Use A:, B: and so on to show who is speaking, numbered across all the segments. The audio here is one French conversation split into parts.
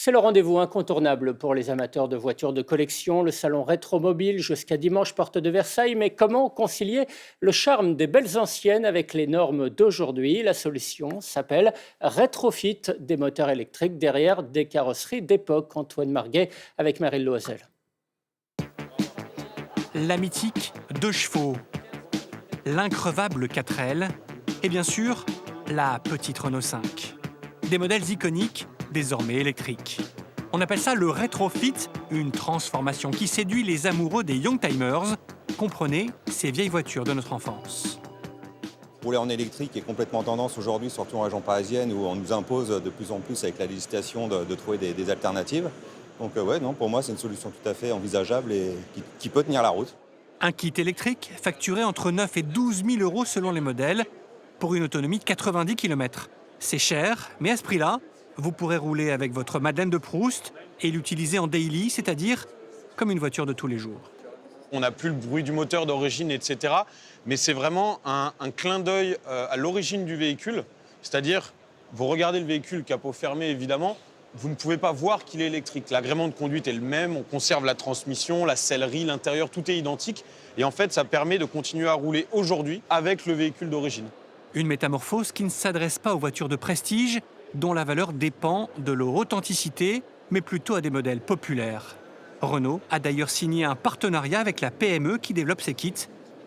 A: C'est le rendez-vous incontournable pour les amateurs de voitures de collection, le salon Rétromobile jusqu'à dimanche porte de Versailles. Mais comment concilier le charme des belles anciennes avec les normes d'aujourd'hui? La solution s'appelle Rétrofit, des moteurs électriques derrière des carrosseries d'époque. Antoine Marguet avec Marie Loisel.
B: La mythique 2 chevaux, l'increvable 4L et bien sûr la petite Renault 5. Des modèles iconiques, désormais électriques. On appelle ça le rétrofit, une transformation qui séduit les amoureux des youngtimers. Comprenez ces vieilles voitures de notre enfance.
C: Rouler en électrique est complètement tendance aujourd'hui, surtout en région parisienne, où on nous impose de plus en plus avec la législation de trouver des alternatives. Donc ouais, non, pour moi, c'est une solution tout à fait envisageable et qui peut tenir la route.
B: Un kit électrique facturé entre 9 et 12 000 euros selon les modèles, pour une autonomie de 90 km. C'est cher, mais à ce prix-là, vous pourrez rouler avec votre Madeleine de Proust et l'utiliser en daily, c'est-à-dire comme une voiture de tous les jours.
D: On n'a plus le bruit du moteur d'origine, etc. Mais c'est vraiment un clin d'œil à l'origine du véhicule. C'est-à-dire, vous regardez le véhicule, capot fermé évidemment, vous ne pouvez pas voir qu'il est électrique. L'agrément de conduite est le même, on conserve la transmission, la sellerie, l'intérieur, tout est identique. Et en fait, ça permet de continuer à rouler aujourd'hui avec le véhicule d'origine.
B: Une métamorphose qui ne s'adresse pas aux voitures de prestige, dont la valeur dépend de leur authenticité, mais plutôt à des modèles populaires. Renault a d'ailleurs signé un partenariat avec la PME qui développe ces kits,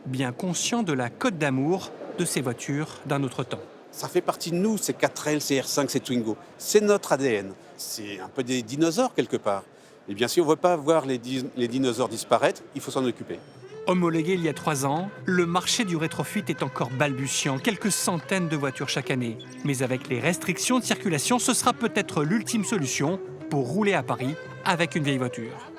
B: bien conscient de la cote d'amour de ces voitures d'un autre temps.
E: Ça fait partie de nous, ces 4L, ces R5, ces Twingo. C'est notre ADN. C'est un peu des dinosaures quelque part. Et bien, si on ne veut pas voir les dinosaures disparaître, il faut s'en occuper.
B: Homologué il y a 3 ans, le marché du rétrofit est encore balbutiant, quelques centaines de voitures chaque année. Mais avec les restrictions de circulation, ce sera peut-être l'ultime solution pour rouler à Paris avec une vieille voiture.